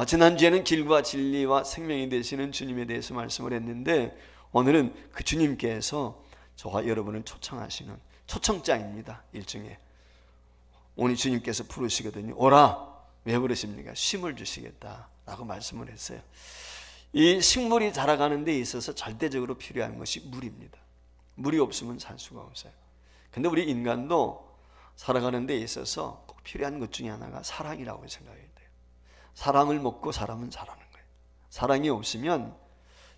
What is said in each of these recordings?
지난주에는 길과 진리와 생명이 되시는 주님에 대해서 말씀을 했는데, 오늘은 그 주님께서 저와 여러분을 초청하시는 초청장입니다. 일종의 오늘 주님께서 부르시거든요. 오라. 왜 부르십니까? 쉼을 주시겠다라고 말씀을 했어요. 이 식물이 자라가는 데 있어서 절대적으로 필요한 것이 물입니다. 물이 없으면 살 수가 없어요. 근데 우리 인간도 살아가는 데 있어서 꼭 필요한 것 중에 하나가 사랑이라고 생각해야 돼요. 사랑을 먹고 사람은 자라는 거예요. 사랑이 없으면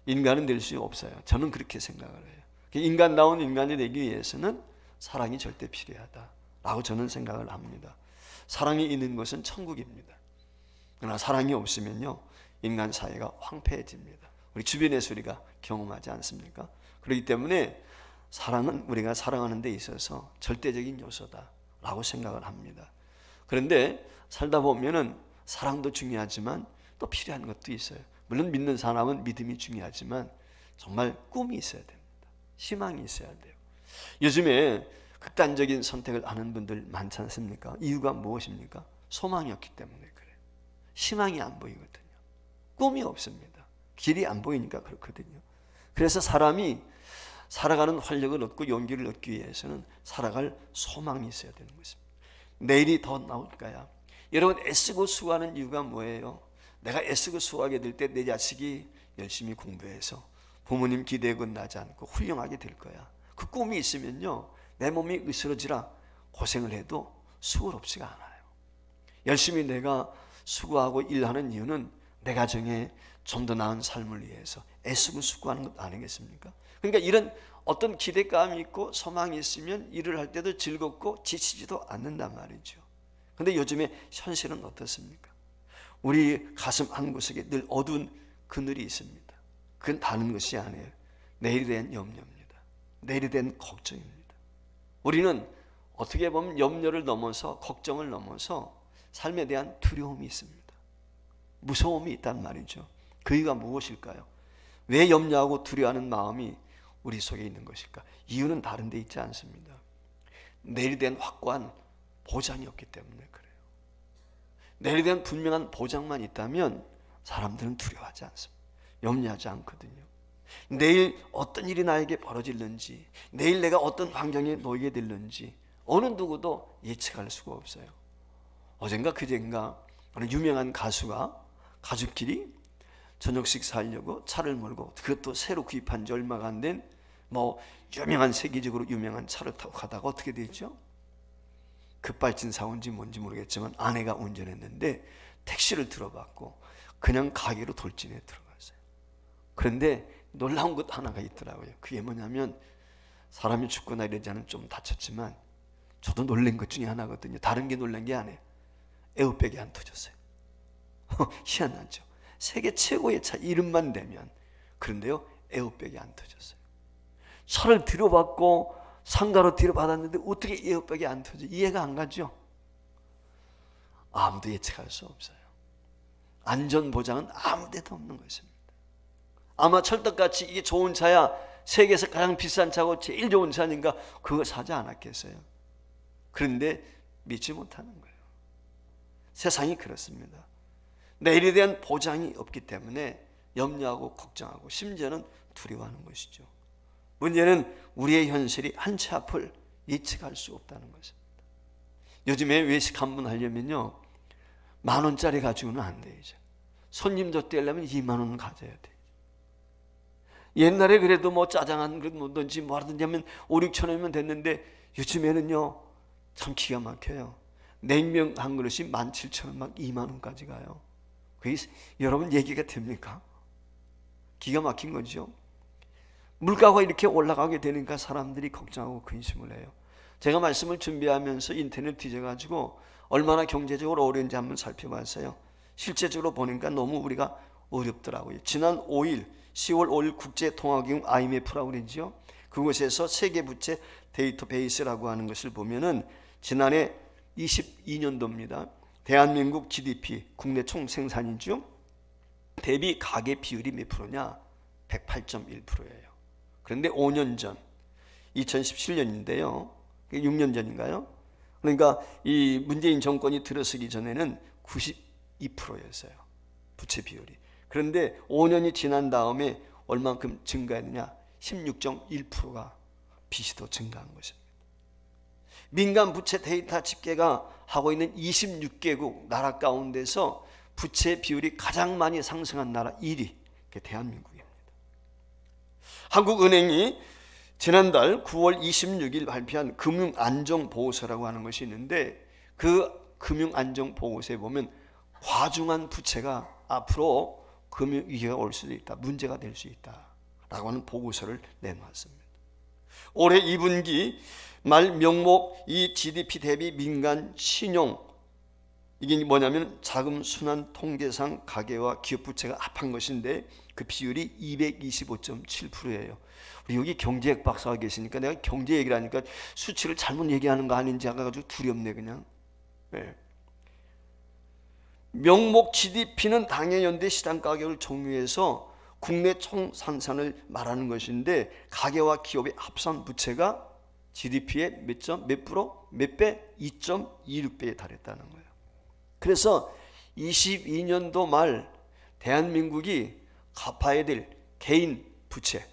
인간은 될 수 없어요. 저는 그렇게 생각을 해요. 인간다운 인간이 되기 위해서는 사랑이 절대 필요하다라고 저는 생각을 합니다. 사랑이 있는 것은 천국입니다. 그러나 사랑이 없으면요, 인간 사회가 황폐해집니다. 우리 주변에서 우리가 경험하지 않습니까? 그렇기 때문에 사랑은 우리가 살아가는 데 있어서 절대적인 요소다라고 생각을 합니다. 그런데 살다 보면은 사랑도 중요하지만 또 필요한 것도 있어요. 물론 믿는 사람은 믿음이 중요하지만 정말 꿈이 있어야 됩니다. 희망이 있어야 돼요. 요즘에 극단적인 선택을 하는 분들 많지 않습니까? 이유가 무엇입니까? 소망이 없기 때문에 그래요. 희망이 안 보이거든요. 꿈이 없습니다. 길이 안 보이니까 그렇거든요. 그래서 사람이 살아가는 활력을 얻고 용기를 얻기 위해서는 살아갈 소망이 있어야 되는 것입니다. 내일이 더 나올까요? 여러분, 애쓰고 수고하는 이유가 뭐예요? 내가 애쓰고 수고하게 될 때 내 자식이 열심히 공부해서 부모님 기대에 나지 않고 훌륭하게 될 거야. 그 꿈이 있으면요, 내 몸이 으스러지라 고생을 해도 수고롭지가 않아요. 열심히 내가 수고하고 일하는 이유는 내 가정에 좀 더 나은 삶을 위해서 애쓰고 수고하는 것 아니겠습니까? 그러니까 이런 어떤 기대감이 있고 소망이 있으면 일을 할 때도 즐겁고 지치지도 않는단 말이죠. 그런데 요즘에 현실은 어떻습니까? 우리 가슴 한구석에 늘 어두운 그늘이 있습니다. 그건 다른 것이 아니에요. 내일에 대한 염려입니다. 내일에 대한 걱정입니다. 우리는 어떻게 보면 염려를 넘어서, 걱정을 넘어서 삶에 대한 두려움이 있습니다. 무서움이 있단 말이죠. 그 이유가 무엇일까요? 왜 염려하고 두려워하는 마음이 우리 속에 있는 것일까? 이유는 다른 데 있지 않습니다. 내일에 대한 확고한 보장이 없기 때문에 그래요. 내일에 대한 분명한 보장만 있다면 사람들은 두려워하지 않습니다. 염려하지 않거든요. 내일 어떤 일이 나에게 벌어질는지, 내일 내가 어떤 환경에 놓이게 될는지 어느 누구도 예측할 수가 없어요. 어젠가 그젠가 어느 유명한 가수가 가족끼리 저녁 식사하려고 차를 몰고, 그것도 새로 구입한 지 얼마가 안 된 유명한, 세계적으로 유명한 차를 타고 가다가 어떻게 됐죠? 급발진 사고인지 뭔지 모르겠지만 아내가 운전했는데 택시를 들어봤고 그냥 가게로 돌진해 들어갔어요. 그런데 놀라운 것 하나가 있더라고요. 그게 뭐냐면, 사람이 죽거나 이러지 않으면 좀 다쳤지만 저도 놀란 것 중에 하나거든요. 다른 게 놀란 게 아니에요. 에어백이 안 터졌어요. 희한하죠. 세계 최고의 차 이름만 대면. 그런데요, 에어백이 안 터졌어요. 차를 들여받고 상가로 들여받았는데 어떻게 에어백이 안 터져? 이해가 안 가죠? 아무도 예측할 수 없어요. 안전보장은 아무 데도 없는 것입니다. 아마 철떡같이 이게 좋은 차야, 세계에서 가장 비싼 차고 제일 좋은 차니까 그거 사지 않았겠어요? 그런데 믿지 못하는 거예요. 세상이 그렇습니다. 내일에 대한 보장이 없기 때문에 염려하고 걱정하고 심지어는 두려워하는 것이죠. 문제는 우리의 현실이 한 치 앞을 예측할 수 없다는 것입니다. 요즘에 외식 한 번 하려면요, 10,000원짜리 가지고는 안 돼요. 이제 손님 줬대려면 20,000원 가져야 돼요. 옛날에 그래도 짜장 한 그릇 뭐든지 뭐하든지 하면 5,000-6,000원이면 됐는데 요즘에는요 참 기가 막혀요. 냉면 한 그릇이 17,000원, 막 20,000원까지 가요. 그게 여러분 얘기가 됩니까? 기가 막힌 거죠. 물가가 이렇게 올라가게 되니까 사람들이 걱정하고 근심을 해요. 제가 말씀을 준비하면서 인터넷 뒤져가지고 얼마나 경제적으로 어려운지 한번 살펴봤어요. 실제적으로 보니까 너무 우리가 어렵더라고요. 지난 5일 10월 5일 국제통화기금 IMF라고 그러죠. 그곳에서 세계부채 데이터베이스라고 하는 것을 보면은 지난해 22년도입니다. 대한민국 GDP, 국내 총생산이죠. 대비 가계 비율이 몇 프로냐? 108.1%예요. 그런데 5년 전, 2017년인데요. 6년 전인가요? 그러니까 이 문재인 정권이 들어서기 전에는 92%였어요. 부채 비율이. 그런데 5년이 지난 다음에 얼만큼 증가했느냐? 16.1%가 빚이 더 증가한 것입니다. 민간 부채 데이터 집계가 하고 있는 26개국 나라 가운데서 부채 비율이 가장 많이 상승한 나라 1위, 대한민국입니다. 한국은행이 지난달 9월 26일 발표한 금융안정보고서라고 하는 것이 있는데, 그 금융안정보고서에 보면 과중한 부채가 앞으로 금융위기가 올 수도 있다, 문제가 될 수 있다라고 하는 보고서를 내놓았습니다. 올해 2분기 말 명목 이 GDP 대비 민간 신용, 이게 뭐냐면 자금 순환 통계상 가계와 기업 부채가 합한 것인데 그 비율이 225.7%예요. 우리 여기 경제학 박사가 계시니까 내가 경제 얘기를 하니까 수치를 잘못 얘기하는 거 아닌지 해가지고 두렵네 그냥. 네. 명목 GDP는 당해연대 시장 가격을 종유해서 국내 총 생산을 말하는 것인데, 가계와 기업의 합산 부채가 GDP의 몇 프로? 몇 배? 2.26배에 달했다는 거예요. 그래서 22년도 말 대한민국이 갚아야 될 개인 부채,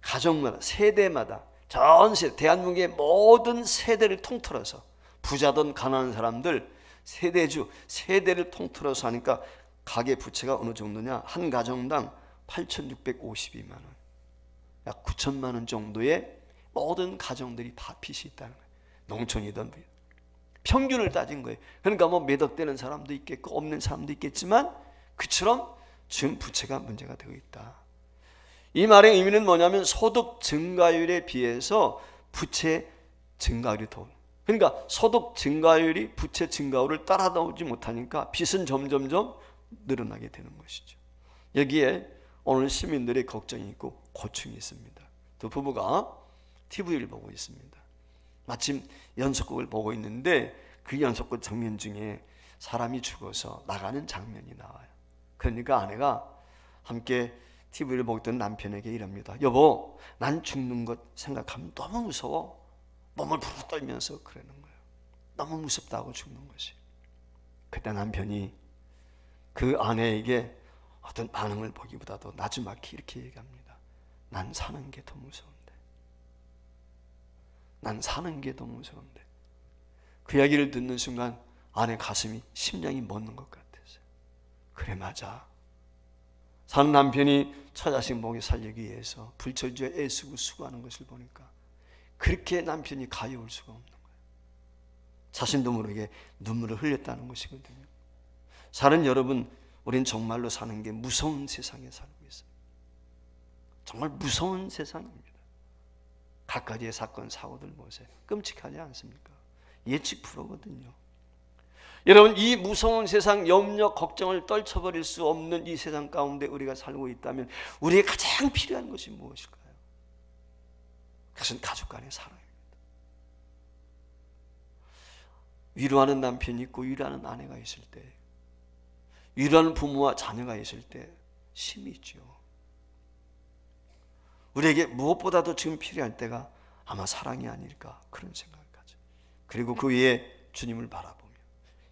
가정마다, 세대마다, 전 세대, 대한민국의 모든 세대를 통틀어서, 부자든 가난한 사람들, 세대주, 세대를 통틀어서 하니까 가계 부채가 어느 정도냐? 한 가정당 8,652만 원, 약 9천만 원 정도의 모든 가정들이 다 빚이 있다는 거예요. 농촌이든 평균을 따진 거예요. 그러니까 뭐 매덕되는 사람도 있겠고 없는 사람도 있겠지만 그처럼 지금 부채가 문제가 되고 있다. 이 말의 의미는 뭐냐면 소득 증가율에 비해서 부채 증가율이 더, 그러니까 소득 증가율이 부채 증가율을 따라오지 못하니까 빚은 점점점 늘어나게 되는 것이죠. 여기에 오늘 시민들의 걱정이 있고 고충이 있습니다. 두 부부가 TV를 보고 있습니다. 마침 연속극을 보고 있는데 그 연속극 장면 중에 사람이 죽어서 나가는 장면이 나와요. 그러니까 아내가 함께 TV를 보고 있던 남편에게 이럽니다. 여보, 난 죽는 것 생각하면 너무 무서워. 몸을 부르르 떨면서 그러는 거예요. 너무 무섭다고 죽는 것이. 그때 남편이 그 아내에게 어떤 반응을 보기보다도 나지막히 이렇게 얘기합니다. 난 사는 게 더 무서운데. 난 사는 게 더 무서운데. 그 이야기를 듣는 순간 아내 가슴이 심장이 멎는 것 같았어요. 그래, 맞아. 사는 남편이 처자식 먹여 살리기 위해서 불철주야 애쓰고 수고하는 것을 보니까 그렇게 남편이 가여울 수가 없는 거예요. 자신도 모르게 눈물을 흘렸다는 것이거든요. 사는 여러분, 우린 정말로 사는 게 무서운 세상에 살고 있어요. 정말 무서운 세상입니다. 갖가지의 사건, 사고들 보세요. 끔찍하지 않습니까? 예측 불허거든요. 여러분, 이 무서운 세상, 염려, 걱정을 떨쳐버릴 수 없는 이 세상 가운데 우리가 살고 있다면 우리에게 가장 필요한 것이 무엇일까요? 그것은 가족 간의 사랑입니다. 위로하는 남편이 있고 위로하는 아내가 있을 때, 위로하는 부모와 자녀가 있을 때 힘이 있죠. 우리에게 무엇보다도 지금 필요할 때가 아마 사랑이 아닐까, 그런 생각을 가져. 그리고 그 위에 주님을 바라보며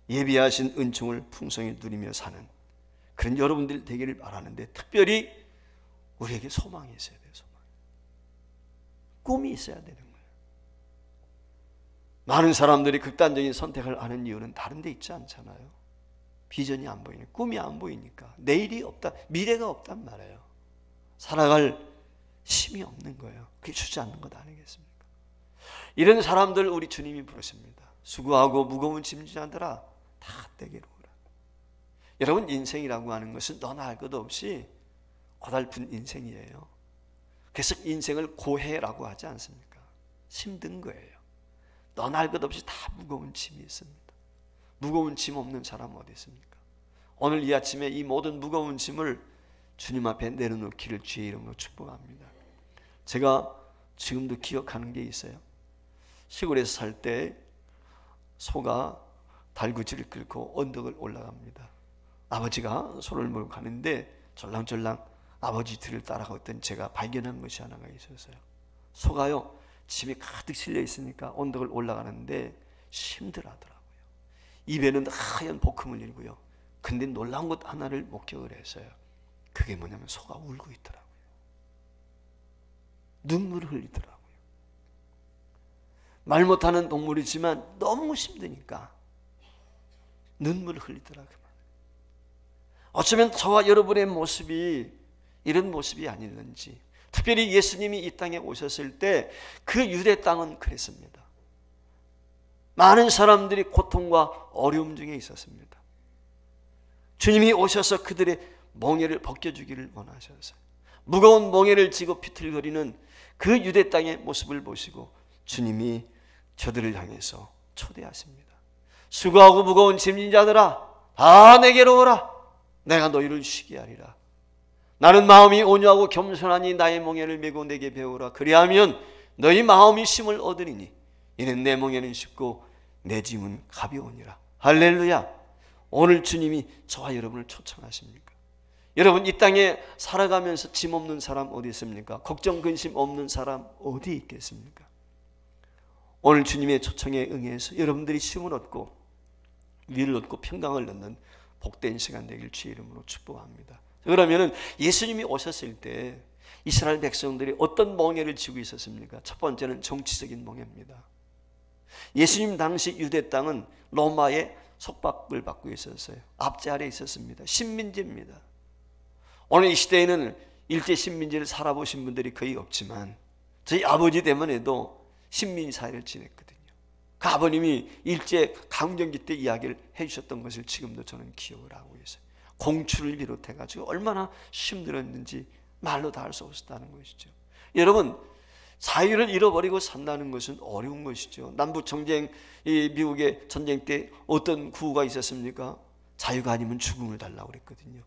예비하신 은총을 풍성히 누리며 사는 그런 여러분들 되기를 바라는데, 특별히 우리에게 소망이 있어야 돼요. 소망. 꿈이 있어야 되는 거예요. 많은 사람들이 극단적인 선택을 하는 이유는 다른 데 있지 않잖아요. 비전이 안 보이니까, 꿈이 안 보이니까, 내일이 없다, 미래가 없단 말이에요. 살아갈 힘이 없는 거예요. 그게 주저앉는 것 아니겠습니까? 이런 사람들 우리 주님이 부르십니다. 수고하고 무거운 짐진자들아, 다 내게로 오라. 여러분, 인생이라고 하는 것은 너나 할 것 없이 고달픈 인생이에요. 그래서 인생을 고해라고 하지 않습니까? 힘든 거예요. 너나 할 것 없이 다 무거운 짐이 있습니다. 무거운 짐 없는 사람 어디 있습니까? 오늘 이 아침에 이 모든 무거운 짐을 주님 앞에 내려놓기를 주의 이름으로 축복합니다. 제가 지금도 기억하는 게 있어요. 시골에서 살 때 소가 달구지를 끌고 언덕을 올라갑니다. 아버지가 소를 몰고 가는데 절랑절랑 아버지 뒤를 따라가던 제가 발견한 것이 하나가 있었어요. 소가요, 짐이 가득 실려 있으니까 언덕을 올라가는데 힘들어하더라고요. 입에는 하얀 복음을 일고요, 근데 놀라운 것 하나를 목격을 했어요. 그게 뭐냐면 소가 울고 있더라고요. 눈물을 흘리더라고요. 말 못하는 동물이지만 너무 힘드니까 눈물을 흘리더라고요. 어쩌면 저와 여러분의 모습이 이런 모습이 아닐는지, 특별히 예수님이 이 땅에 오셨을 때 그 유대 땅은 그랬습니다. 많은 사람들이 고통과 어려움 중에 있었습니다. 주님이 오셔서 그들의 멍에를 벗겨주기를 원하셨어요. 무거운 멍에를 지고 비틀거리는 그 유대 땅의 모습을 보시고 주님이 저들을 향해서 초대하십니다. 수고하고 무거운 짐진 자들아, 다 내게로 오라. 내가 너희를 쉬게 하리라. 나는 마음이 온유하고 겸손하니 나의 멍에를 메고 내게 배우라. 그리하면 너희 마음이 쉼을 얻으리니 이는 내 멍에는 쉽고 내 짐은 가벼우니라. 할렐루야. 오늘 주님이 저와 여러분을 초청하십니까? 여러분, 이 땅에 살아가면서 짐 없는 사람 어디 있습니까? 걱정 근심 없는 사람 어디 있겠습니까? 오늘 주님의 초청에 응해서 여러분들이 쉼을 얻고 위를 얻고 평강을 얻는 복된 시간 되길 주의 이름으로 축복합니다. 그러면은 예수님이 오셨을 때 이스라엘 백성들이 어떤 멍에를 지고 있었습니까? 첫 번째는 정치적인 멍에입니다. 예수님 당시 유대 땅은 로마의 속박을 받고 있었어요. 압제 아래에 있었습니다. 식민지입니다. 오늘 이 시대에는 일제 식민지를 살아보신 분들이 거의 없지만 저희 아버지 때만 해도 식민 사회를 지냈거든요. 그 아버님이 일제 강점기 때 이야기를 해주셨던 것을 지금도 저는 기억을 하고 있어요. 공추를 비롯해가지고 얼마나 힘들었는지 말로 다 할 수 없었다는 것이죠. 여러분, 자유를 잃어버리고 산다는 것은 어려운 것이죠. 남북전쟁, 미국의 전쟁 때 어떤 구호가 있었습니까? 자유가 아니면 죽음을 달라고 그랬거든요.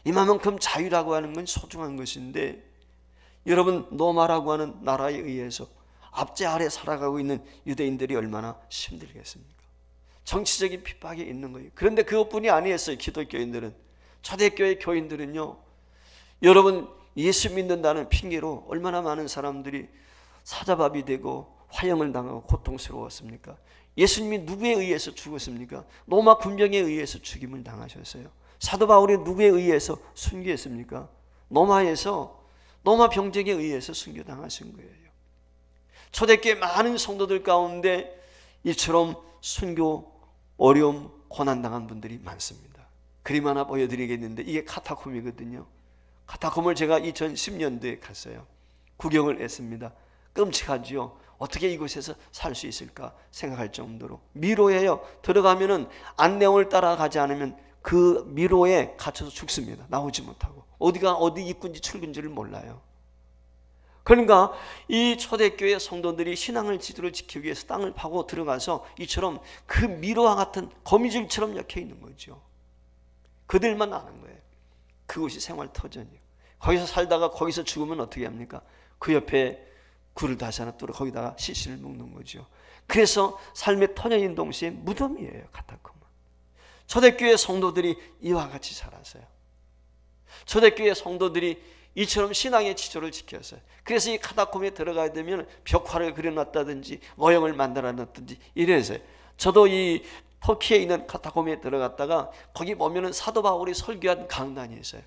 이만큼 자유라고 하는 건 소중한 것인데, 여러분, 로마라고 하는 나라에 의해서 압제 아래 살아가고 있는 유대인들이 얼마나 힘들겠습니까? 정치적인 핍박이 있는 거예요. 그런데 그것뿐이 아니었어요. 기독교인들은, 초대교회 교인들은요, 여러분, 예수 믿는다는 핑계로 얼마나 많은 사람들이 사자밥이 되고 화형을 당하고 고통스러웠습니까? 예수님이 누구에 의해서 죽었습니까? 로마 군병에 의해서 죽임을 당하셨어요. 사도 바울이 누구에 의해서 순교했습니까? 로마에서, 로마 병정에 의해서 순교당하신 거예요. 초대교회 많은 성도들 가운데 이처럼 순교, 어려움, 고난당한 분들이 많습니다. 그림 하나 보여드리겠는데 이게 카타콤이거든요. 카타콤을 제가 2010년도에 갔어요. 구경을 했습니다. 끔찍하지요. 어떻게 이곳에서 살 수 있을까 생각할 정도로 미로예요. 들어가면은 안내원을 따라가지 않으면 그 미로에 갇혀서 죽습니다. 나오지 못하고 어디가 어디 입구인지 출구인지를 몰라요. 그러니까 이 초대교회 성도들이 신앙을 지도를 지키기 위해서 땅을 파고 들어가서 이처럼 그 미로와 같은 거미줄처럼 엮여 있는 거죠. 그들만 아는 거예요. 그곳이 생활 터전이에요. 거기서 살다가 거기서 죽으면 어떻게 합니까? 그 옆에 굴을 다시 하나 뚫어 거기다가 시신을 묵는 거죠. 그래서 삶의 터전인 동시에 무덤이에요. 카타콤은. 초대교회 성도들이 이와 같이 살았어요. 초대교회 성도들이 이처럼 신앙의 지조를 지켰어요. 그래서 이 카타콤에 들어가야 되면 벽화를 그려놨다든지 모형을 만들어놨든지 이래서요. 저도 이 터키에 있는 카타콤에 들어갔다가 거기 보면은 사도 바울이 설교한 강단이 있어요.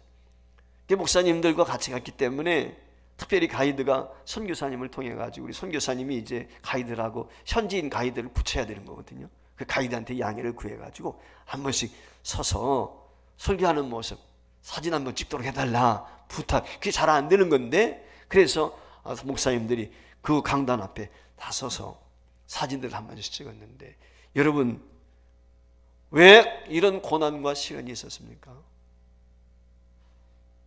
목사님들과 같이 갔기 때문에 특별히 가이드가 선교사님을 통해 가지고 우리 선교사님이 이제 가이드라고 현지인 가이드를 붙여야 되는 거거든요. 그 가이드한테 양해를 구해 가지고 한 번씩 서서 설교하는 모습 사진 한번 찍도록 해달라 부탁. 그게 잘 안 되는 건데 그래서 목사님들이 그 강단 앞에 다 서서 사진들을 한 번씩 찍었는데 여러분 왜 이런 고난과 시련이 있었습니까?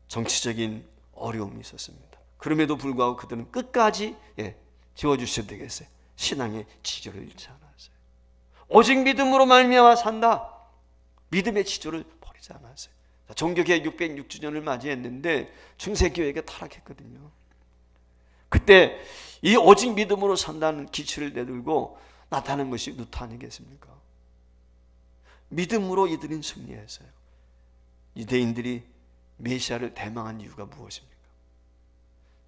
정치적인 어려움이 있었습니다. 그럼에도 불구하고 그들은 끝까지 지워주셔도 되겠어요. 신앙의 지조를 잃지 않았어요. 오직 믿음으로 말미암아 산다. 믿음의 지조를 버리지 않았어요. 종교개혁 606주년을 맞이했는데 중세교회가 타락했거든요. 그때 이 오직 믿음으로 산다는 기치를 내들고 나타난 것이 루터 아니겠습니까? 믿음으로 이들은 승리했어요. 유대인들이 메시아를 대망한 이유가 무엇입니까?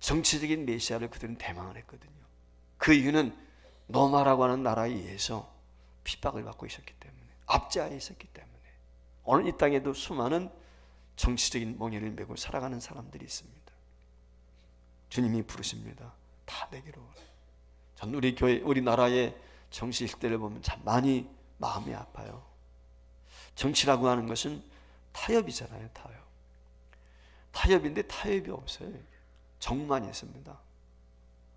정치적인 메시아를 그들은 대망을 했거든요. 그 이유는 로마라고 하는 나라에 의해서 핍박을 받고 있었기 때문에, 압제하에 있었기 때문에. 오늘 이 땅에도 수많은 정치적인 멍에를 메고 살아가는 사람들이 있습니다. 주님이 부르십니다. 다 내게로 오라. 전 우리 교회, 우리나라의 정치 시대를 보면 참 많이 마음이 아파요. 정치라고 하는 것은 타협이잖아요. 타협인데 타협이 없어요. 정만 있습니다.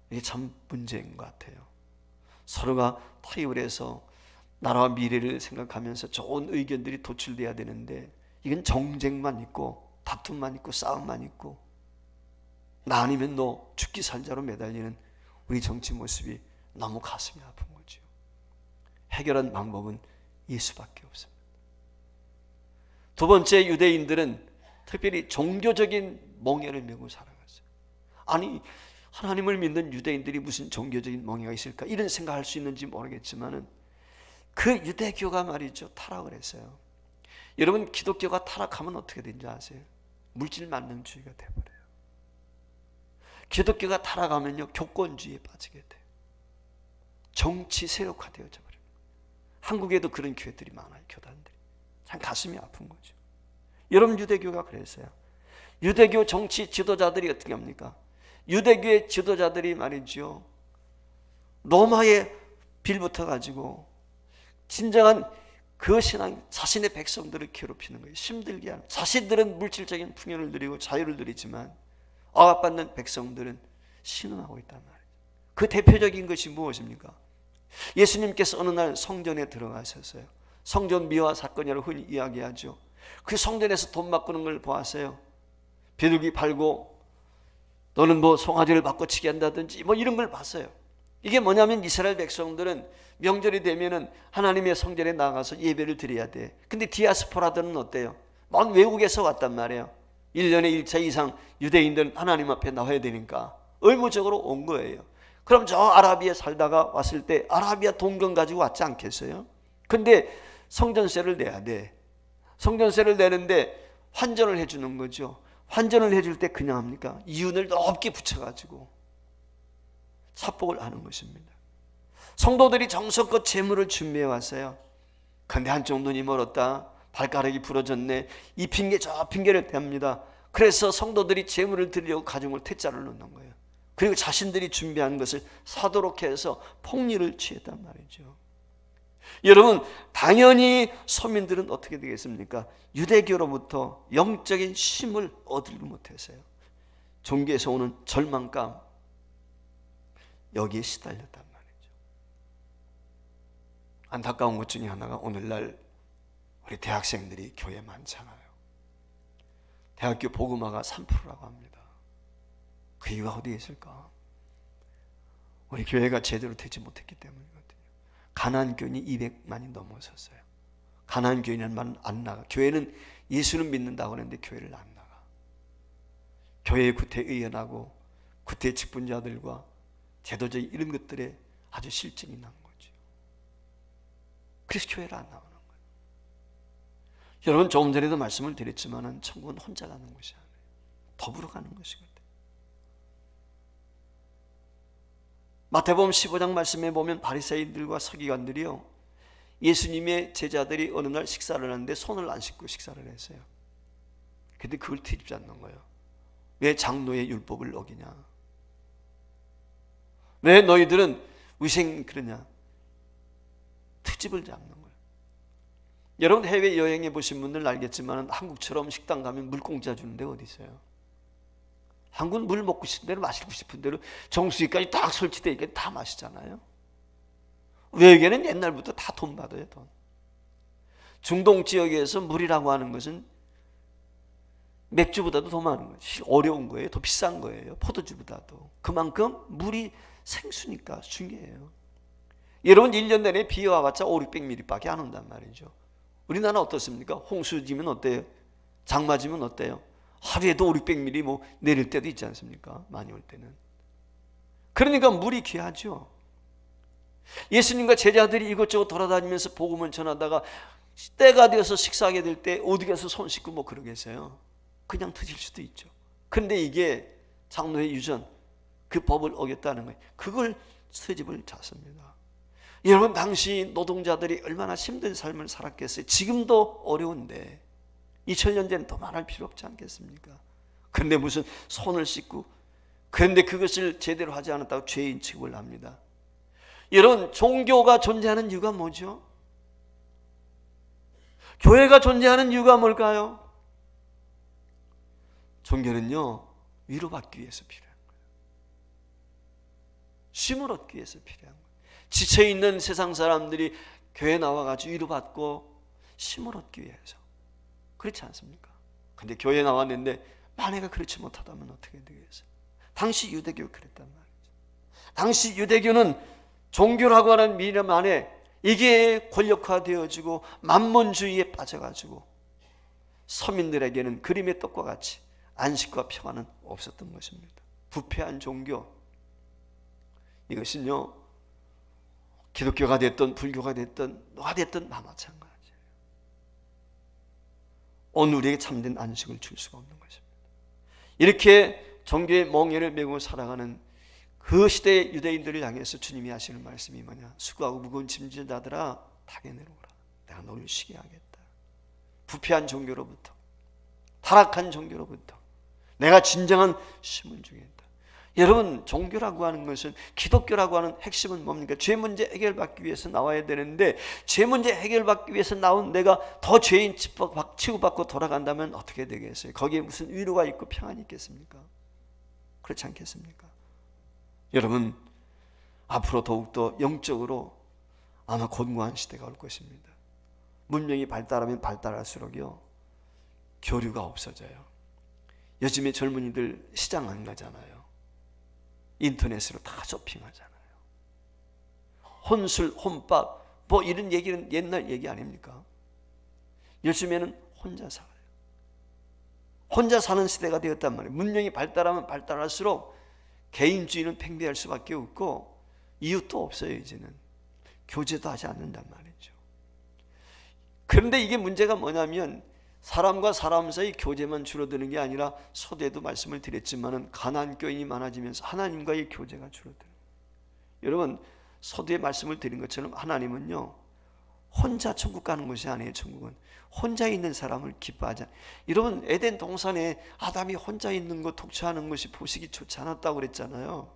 이게 참 문제인 것 같아요. 서로가 타협을 해서 나라와 미래를 생각하면서 좋은 의견들이 도출돼야 되는데 이건 정쟁만 있고 다툼만 있고 싸움만 있고 나 아니면 너 죽기 살자로 매달리는 우리 정치 모습이 너무 가슴이 아픈 거죠. 해결한 방법은 예수밖에 없습니다. 두 번째, 유대인들은 특별히 종교적인 멍에를 메고 살아갔어요. 아니, 하나님을 믿는 유대인들이 무슨 종교적인 멍에가 있을까? 이런 생각할 수 있는지 모르겠지만은 그 유대교가 말이죠, 타락을 했어요. 여러분, 기독교가 타락하면 어떻게 되는지 아세요? 물질 만능주의가 돼버려요. 기독교가 타락하면요, 교권주의에 빠지게 돼요. 정치 세력화되어져 버려요. 한국에도 그런 교회들이 많아요. 교단들이 참 가슴이 아픈 거죠. 여러분, 유대교가 그랬어요. 유대교 정치 지도자들이 어떻게 합니까? 유대교의 지도자들이 말이죠, 로마에 빌붙어 가지고 진정한 그 신앙, 자신의 백성들을 괴롭히는 거예요. 힘들게 하는. 자신들은 물질적인 풍요를 누리고 자유를 누리지만 억압받는 백성들은 신음하고 있단 말이에요. 그 대표적인 것이 무엇입니까? 예수님께서 어느 날 성전에 들어가셨어요. 성전 미화 사건이라고 흔히 이야기하죠. 그 성전에서 돈 바꾸는 걸 보았어요. 비둘기 팔고 너는 뭐 송아지를 바꿔치기 한다든지 뭐 이런 걸 봤어요. 이게 뭐냐면 이스라엘 백성들은 명절이 되면은 하나님의 성전에 나가서 예배를 드려야 돼. 근데 디아스포라들은 어때요? 먼 외국에서 왔단 말이에요. 1년에 1차 이상 유대인들은 하나님 앞에 나와야 되니까 의무적으로 온 거예요. 그럼 저 아라비아에 살다가 왔을 때 아라비아 돈건 가지고 왔지 않겠어요? 근데 성전세를 내야 돼. 성전세를 내는데 환전을 해주는 거죠. 환전을 해줄 때 그냥 합니까? 이윤을 높게 붙여가지고 삽복을 하는 것입니다. 성도들이 정성껏 재물을 준비해 왔어요. 근데 한쪽 눈이 멀었다, 발가락이 부러졌네, 이 핑계 저 핑계를 댑니다. 그래서 성도들이 재물을 드리려고 가정을 퇴짜를 놓는 거예요. 그리고 자신들이 준비한 것을 사도록 해서 폭리를 취했단 말이죠. 여러분, 당연히 서민들은 어떻게 되겠습니까? 유대교로부터 영적인 쉼을 얻지 못했어요. 종교에서 오는 절망감, 여기에 시달렸단 말이죠. 안타까운 것 중에 하나가 오늘날 우리 대학생들이 교회 많잖아요. 대학교 복음화가 3%라고 합니다. 그 이유가 어디에 있을까? 우리 교회가 제대로 되지 못했기 때문이거든요. 가나안 교인이 200만이 넘어섰어요. 가나안 교인이라는 말은 안 나가. 교회는 예수는 믿는다고 하는데 교회를 안 나가. 교회의 구태의원하고 구태 직분자들과 제도적인 이런 것들에 아주 실증이 난 거죠. 그래서 교회를 안 나오는 거예요. 여러분, 조금 전에도 말씀을 드렸지만 천국은 혼자 가는 것이 아니에요. 더불어 가는 것이거든요. 마태복음 15장 말씀에 보면 바리새인들과 서기관들이요, 예수님의 제자들이 어느 날 식사를 하는데 손을 안 씻고 식사를 했어요. 근데 그걸 뒤집지 않는 거예요. 왜 장로의 율법을 어기냐? 왜 너희들은 위생 그러냐? 트집을 잡는 거예요. 여러분, 해외여행해 보신 분들은 알겠지만 한국처럼 식당 가면 물공짜 주는 데 어디 있어요? 한국은 물 먹고 싶은 대로 마시고 싶은 대로 정수기까지 딱 설치되어 있게 다 마시잖아요. 외국에는 옛날부터 다 돈 받아요, 돈. 중동 지역에서 물이라고 하는 것은 맥주보다도 더 많은 거예요. 어려운 거예요. 더 비싼 거예요. 포도주보다도. 그만큼 물이 생수니까 중요해요. 여러분, 1년 내내 비 와봤자 500~600mm밖에 안 온단 말이죠. 우리나라 어떻습니까? 홍수지면 어때요? 장마지면 어때요? 하루에도 500~600mm 뭐 내릴 때도 있지 않습니까? 많이 올 때는. 그러니까 물이 귀하죠. 예수님과 제자들이 이것저것 돌아다니면서 복음을 전하다가 때가 되어서 식사하게 될 때 어디 가서 손 씻고 뭐 그러겠어요? 그냥 드실 수도 있죠. 그런데 이게 장로의 유전, 그 법을 어겼다는 거예요. 그걸 트집을 잤습니다. 여러분, 당시 노동자들이 얼마나 힘든 삶을 살았겠어요. 지금도 어려운데 2000년 전에 더 말할 필요 없지 않겠습니까? 그런데 무슨 손을 씻고, 그런데 그것을 제대로 하지 않았다고 죄인 취급을 합니다. 여러분, 종교가 존재하는 이유가 뭐죠? 교회가 존재하는 이유가 뭘까요? 종교는요, 위로받기 위해서 필요한 거예요. 쉼을 얻기 위해서 필요한 거예요. 지쳐있는 세상 사람들이 교회 나와가지고 위로받고 쉼을 얻기 위해서. 그렇지 않습니까? 근데 교회 나왔는데 만약에 그렇지 못하다면 어떻게 되겠어요? 당시 유대교 그랬단 말이죠. 당시 유대교는 종교라고 하는 미념 안에 이게 권력화되어지고 만몬주의에 빠져가지고 서민들에게는 그림의 떡과 같이 안식과 평안은 없었던 것입니다. 부패한 종교, 이것은요, 기독교가 됐든 불교가 됐든 뭐가 됐든 다 마찬가지예요. 오늘 우리에게 참된 안식을 줄 수가 없는 것입니다. 이렇게 종교의 멍에를 메고 살아가는 그 시대의 유대인들을 향해서 주님이 하시는 말씀이 뭐냐? 수고하고 무거운 짐진 자들아 탁에 내려오라. 내가 너를 쉬게 하겠다. 부패한 종교로부터, 타락한 종교로부터 내가 진정한 쉼을 주겠다. 여러분, 종교라고 하는 것은, 기독교라고 하는 핵심은 뭡니까? 죄 문제 해결받기 위해서 나와야 되는데, 죄 문제 해결받기 위해서 나온 내가 더 죄인 취급받고 돌아간다면 어떻게 되겠어요? 거기에 무슨 위로가 있고 평안이 있겠습니까? 그렇지 않겠습니까? 여러분, 앞으로 더욱더 영적으로 아마 곤고한 시대가 올 것입니다. 문명이 발달하면 발달할수록요, 교류가 없어져요. 요즘에 젊은이들 시장 안 가잖아요. 인터넷으로 다 쇼핑하잖아요. 혼술, 혼밥, 뭐 이런 얘기는 옛날 얘기 아닙니까? 요즘에는 혼자 살아요. 혼자 사는 시대가 되었단 말이에요. 문명이 발달하면 발달할수록 개인주의는 팽배할 수밖에 없고 이웃도 없어요. 이제는 교제도 하지 않는단 말이죠. 그런데 이게 문제가 뭐냐면, 사람과 사람 사이 교제만 줄어드는 게 아니라, 서두에도 말씀을 드렸지만은 가난안 교인이 많아지면서 하나님과의 교제가 줄어들어요. 여러분, 서두에 말씀을 드린 것처럼 하나님은요, 혼자 천국 가는 것이 아니에요. 천국은 혼자 있는 사람을 기뻐하지 않아요. 여러분, 에덴 동산에 아담이 혼자 있는 것, 독처하는 것이 보시기 좋지 않았다고 그랬잖아요.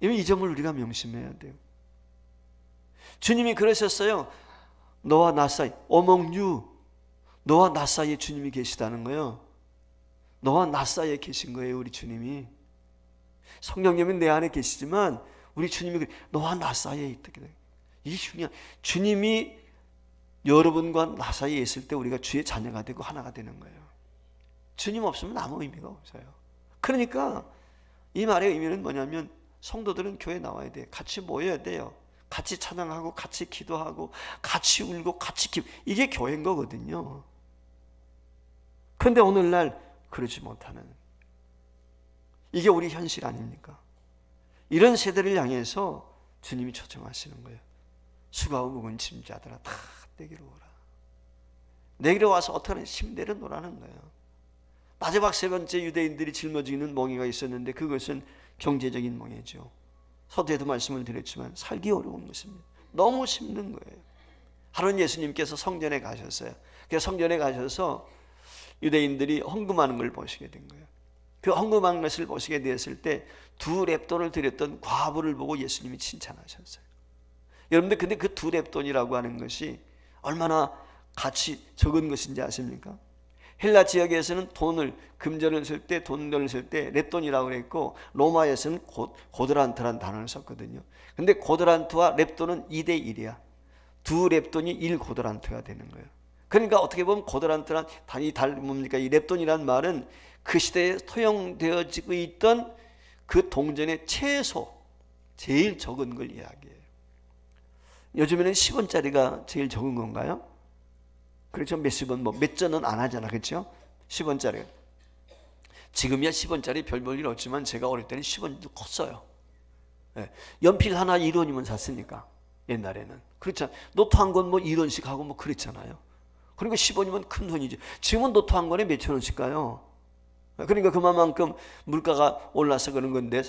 이 점을 우리가 명심해야 돼요. 주님이 그러셨어요. 너와 나 사이, among you, 너와 나 사이에 주님이 계시다는 거예요. 너와 나 사이에 계신 거예요. 우리 주님이. 성령님은 내 안에 계시지만 우리 주님이 너와 나 사이에 있다. 이게 중요한, 주님이 여러분과 나 사이에 있을 때 우리가 주의 자녀가 되고 하나가 되는 거예요. 주님 없으면 아무 의미가 없어요. 그러니까 이 말의 의미는 뭐냐면, 성도들은 교회 나와야 돼요. 같이 모여야 돼요. 같이 찬양하고 같이 기도하고 같이 울고 같이 이게 교회인 거거든요. 그런데 오늘날 그러지 못하는, 이게 우리 현실 아닙니까? 이런 세대를 향해서 주님이 초청하시는 거예요. 수고하고 무거운 짐자들아 다 내게로 오라. 내게로 와서 어떻게 하는, 힘내려 놓으라는 거예요. 마지막 세 번째 유대인들이 짊어지는 멍에가 있었는데, 그것은 경제적인 멍에죠. 서두에도 말씀을 드렸지만 살기 어려운 것입니다. 너무 힘든 거예요. 하루는 예수님께서 성전에 가셨어요. 그래서 성전에 가셔서 유대인들이 헌금하는 걸 보시게 된 거예요. 그 헌금하는 것을 보시게 되었을 때 2렙돈을 드렸던 과부를 보고 예수님이 칭찬하셨어요. 여러분들, 근데 그 2렙돈이라고 하는 것이 얼마나 가치 적은 것인지 아십니까? 헬라 지역에서는 돈을, 금전을 쓸 때, 돈을 쓸 때 렙돈이라고 그랬고, 로마에서는 고드란트라는 단어를 썼거든요. 근데 고드란트와 렙돈은 2대1이야. 2렙돈이 1고드란트가 되는 거예요. 그러니까 어떻게 보면 고드란트란 단위 뭡니까? 이 렙돈이란 말은 그 시대에 토용되어지고 있던 그 동전의 최소, 제일 적은 걸 이야기해요. 요즘에는 10원짜리가 제일 적은 건가요? 그렇죠. 몇십 원, 몇 전은 안 하잖아. 그렇죠? 10원짜리. 지금이야 10원짜리 별 볼 일 없지만, 제가 어릴 때는 10원도 컸어요. 네. 연필 하나 1원이면 샀으니까, 옛날에는. 그렇잖아. 노트 한 권 뭐 1원씩 하고 뭐 그랬잖아요. 그러니까 10원이면 큰 돈이죠. 지금은 노트 한 권에 몇천 원씩 가요. 그러니까 그만큼 물가가 올라서 그런 건데,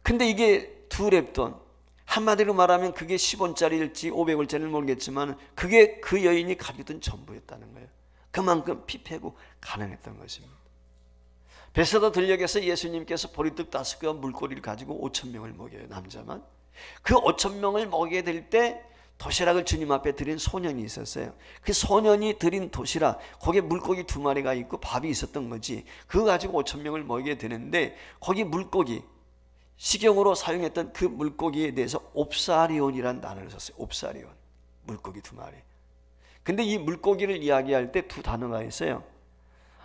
근데 이게 2렙돈, 한마디로 말하면 그게 10원짜리일지 500원짜리를 모르겠지만, 그게 그 여인이 가지던 전부였다는 거예요. 그만큼 피폐고 가난했던 것입니다. 베세다 들녘에서 예수님께서 보리떡 5개와 물고기를 가지고 5,000명을 먹여요. 남자만. 그 5,000명을 먹이게 될 때 도시락을 주님 앞에 드린 소년이 있었어요. 그 소년이 드린 도시락, 거기에 물고기 2마리가 있고 밥이 있었던 거지. 그거 가지고 5,000명을 먹이게 되는데 거기 물고기, 식용으로 사용했던 그 물고기에 대해서 옵사리온이라는 단어를 썼어요. 옵사리온, 물고기 2마리. 근데 이 물고기를 이야기할 때 2 단어가 있어요.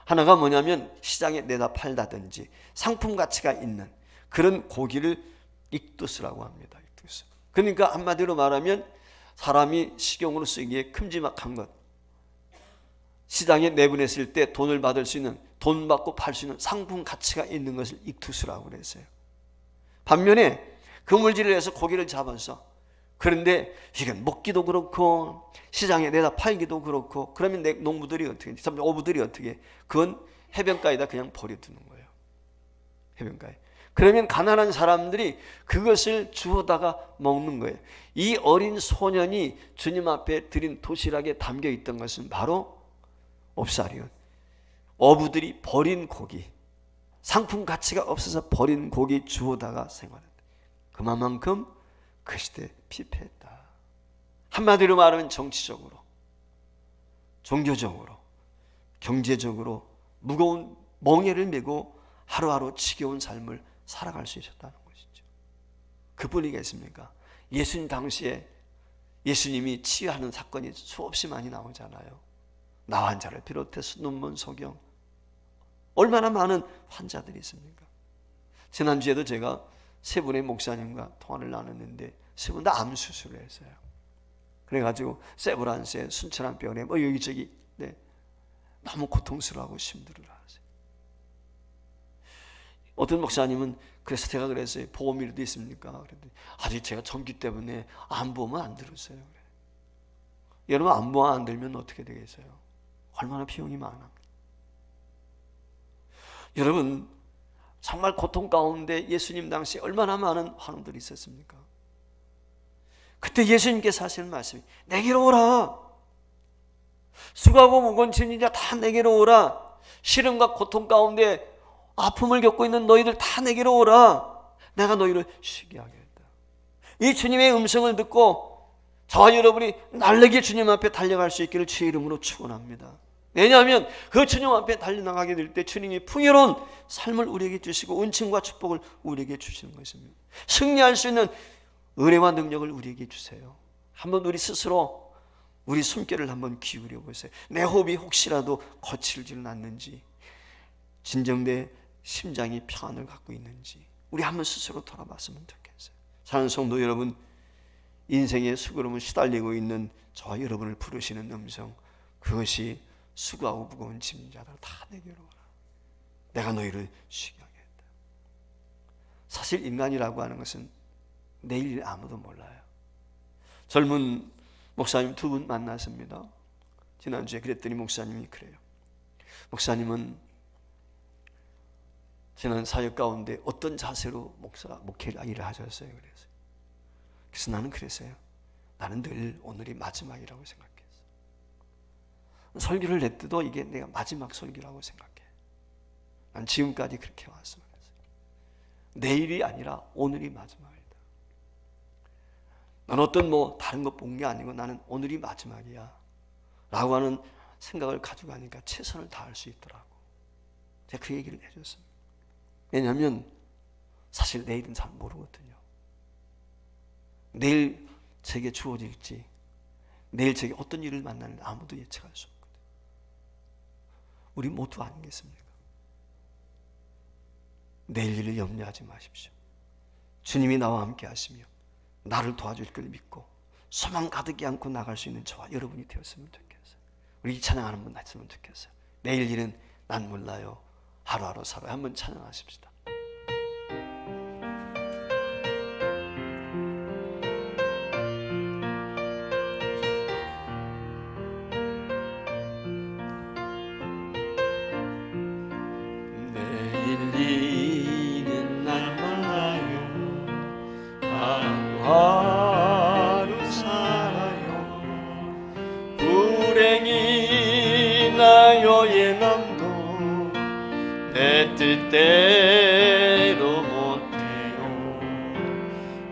하나가 뭐냐면 시장에 내다 팔다든지 상품 가치가 있는 그런 고기를 익두스라고 합니다. 익두스. 그러니까 한마디로 말하면 사람이 식용으로 쓰기에 큼지막한 것, 시장에 내보냈을 때 돈을 받을 수 있는, 돈 받고 팔 수 있는 상품 가치가 있는 것을 익투스라고 그랬어요. 반면에 그물질을 해서 고기를 잡아서, 그런데 이건 먹기도 그렇고 시장에 내다 팔기도 그렇고, 그러면 농부들이 어떻게, 어부들이 어떻게, 그건 해변가에다 그냥 버려두는 거예요. 해변가에. 그러면 가난한 사람들이 그것을 주워다가 먹는 거예요. 이 어린 소년이 주님 앞에 드린 도시락에 담겨 있던 것은 바로 옵사리온, 어부들이 버린 고기, 상품 가치가 없어서 버린 고기 주워다가 생활했다. 그만큼 그 시대에 피폐했다. 한마디로 말하면 정치적으로, 종교적으로, 경제적으로 무거운 멍에를 메고 하루하루 지겨운 삶을 살아갈 수 있었다는 것이죠. 그뿐이겠습니까? 예수님 당시에 예수님이 치유하는 사건이 수없이 많이 나오잖아요. 나 환자를 비롯해서 눈먼 소경, 얼마나 많은 환자들이 있습니까? 지난주에도 제가 3분의 목사님과 통화를 나눴는데 3분 다 암 수술을 했어요. 그래가지고 세브란스에 순천한 병원에 뭐 여기저기 너무 고통스러워하고 힘들어하세요. 어떤 목사님은 그래서 제가 그랬어요. 보험이라도 있습니까? 그랬더니 아직 제가 전기 때문에 암보험은 안 들었어요. 그래. 여러분 암보험 안 들면 어떻게 되겠어요? 얼마나 비용이 많아. 여러분 정말 고통 가운데 예수님 당시 얼마나 많은 환우들이 있었습니까? 그때 예수님께서 하시는 말씀이 내게로 오라. 수고하고 무거운 짐진 자 다 내게로 오라. 시름과 고통 가운데 아픔을 겪고 있는 너희들 다 내게로 오라. 내가 너희를 쉬게 하겠다. 이 주님의 음성을 듣고 저와 여러분이 날래게 주님 앞에 달려갈 수 있기를 주의 이름으로 축원합니다. 왜냐하면 그 주님 앞에 달려나가게 될 때 주님이 풍요로운 삶을 우리에게 주시고 은총과 축복을 우리에게 주시는 것입니다. 승리할 수 있는 은혜와 능력을 우리에게 주세요. 한번 우리 스스로 우리 숨결을 한번 기울여 보세요. 내 호흡이 혹시라도 거칠지는 않는지, 진정된 심장이 평안을 갖고 있는지 우리 한번 스스로 돌아봤으면 좋겠어요. 사랑하는 성도 여러분, 인생의 수고름을 시달리고 있는 저와 여러분을 부르시는 음성, 그것이 수고하고 무거운 짐진 자들 다 내게로 오라. 내가 너희를 쉬게 하겠다. 사실 인간이라고 하는 것은 내일 일 아무도 몰라요. 젊은 목사님 2분 만났습니다. 지난주에 그랬더니 목사님이 그래요. 목사님은 지난 사역 가운데 어떤 자세로 목회를 일을 하셨어요? 그래서 나는 그랬어요. 나는 늘 오늘이 마지막이라고 생각했어. 설교를 냈더도 이게 내가 마지막 설교라고 생각해. 난 지금까지 그렇게 왔어. 내일이 아니라 오늘이 마지막이다. 난 어떤 다른 거 본 게 아니고 나는 오늘이 마지막이야 라고 하는 생각을 가지고 가니까 최선을 다할 수 있더라고. 제가 그 얘기를 해줬습니다. 왜냐하면 사실 내일은 잘 모르거든요. 내일 제게 주어질지, 내일 제게 어떤 일을 만나는지 아무도 예측할 수 없거든요. 우리 모두 아니겠습니까? 내일 일을 염려하지 마십시오. 주님이 나와 함께 하시며 나를 도와줄 걸 믿고 소망 가득히 안고 나갈 수 있는 저와 여러분이 되었으면 좋겠어요. 우리 이 찬양 한번 했으면 좋겠어요. 내일 일은 난 몰라요. 하루하루 살아요. 한번 찬양하십시다. 내일 일은 난 몰라요. 하루하루 살아요. 불행이 나 내 뜻대로 못해요.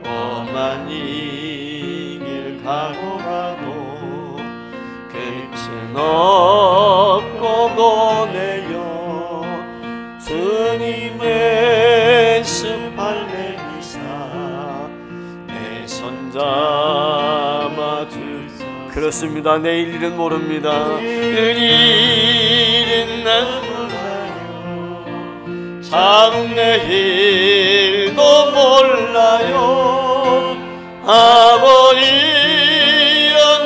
험한 이 길 가고 가도 끝은 없고 보내요. 주님의 수팔레 기사 내 손잡아 주소. 그렇습니다. 내일 일은 모릅니다. 일은 난 몰라요. 장래일도 몰라요. 아버지여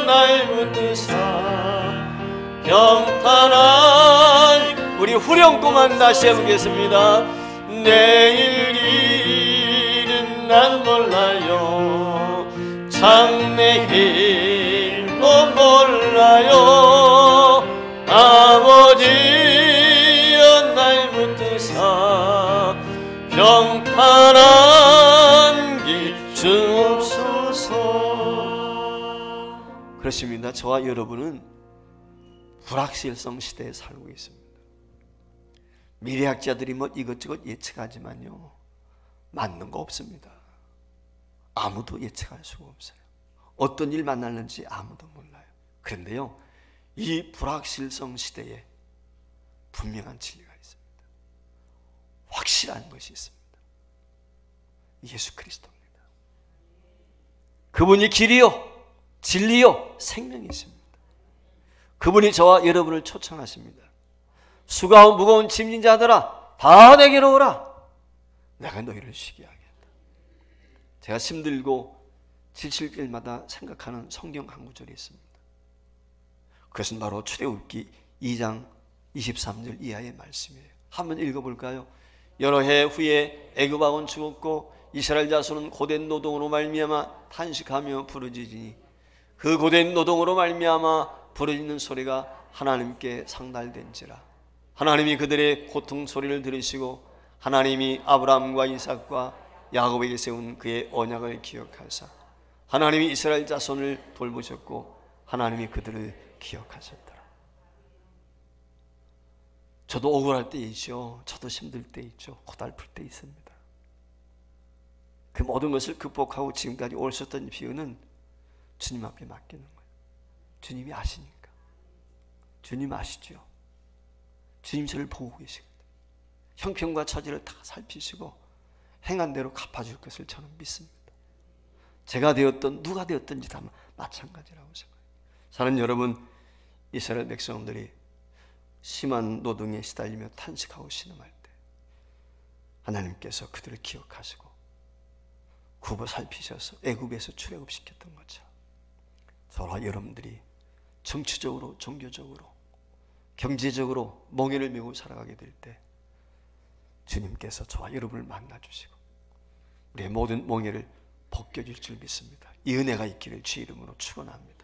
날 붙드사 평탄한 우리 후렴구만 다시 해보겠습니다. 내일 일은 난 몰라요. 장래일도 몰라요. 아버지여 날 붙드사 평탄한 길 주옵소서. 그렇습니다. 저와 여러분은 불확실성 시대에 살고 있습니다. 미래학자들이 뭐 이것저것 예측하지만요, 맞는 거 없습니다. 아무도 예측할 수가 없어요. 어떤 일 만날는지 아무도 몰라요. 그런데요, 이 불확실성 시대에 분명한 진리가 있습니다. 확실한 것이 있습니다. 예수 그리스도입니다. 그분이 길이요 진리요 생명이십니다. 그분이 저와 여러분을 초청하십니다. 수고하고 무거운 짐진 자들아 다 내게로 오라. 내가 너희를 쉬게 하겠다. 제가 힘들고 지칠 때마다 생각하는 성경 한 구절이 있습니다. 그것은 바로 출애굽기 2장 23절 이하의 말씀이에요. 한번 읽어볼까요? 여러 해 후에 애굽왕은 죽었고 이스라엘 자손은 고된 노동으로 말미암아 탄식하며 부르짖으니 그 고된 노동으로 말미암아 부르짖는 소리가 하나님께 상달된지라. 하나님이 그들의 고통 소리를 들으시고 하나님이 아브라함과 이삭과 야곱에게 세운 그의 언약을 기억하사 하나님이 이스라엘 자손을 돌보셨고 하나님이 그들을 기억하셨더라. 저도 억울할 때 있죠. 저도 힘들 때 있죠. 고달플 때 있습니다. 그 모든 것을 극복하고 지금까지 올 수 있던 비유는 주님 앞에 맡기는 거예요. 주님이 아시니까. 주님 아시죠. 주님 저를 보고 계시거든요. 형편과 처지를 다 살피시고 행한 대로 갚아줄 것을 저는 믿습니다. 제가 되었던 누가 되었든지 다 마찬가지라고 생각해요. 사는 여러분, 이스라엘 백성들이 심한 노동에 시달리며 탄식하고 신음할 때 하나님께서 그들을 기억하시고 굽어 살피셔서 애굽에서 출애굽시켰던 것처럼 저와 여러분들이 정치적으로, 종교적으로, 경제적으로 멍에를 메고 살아가게 될 때 주님께서 저와 여러분을 만나주시고 우리의 모든 멍에를 벗겨줄 줄 믿습니다. 이 은혜가 있기를 주의 이름으로 축원합니다.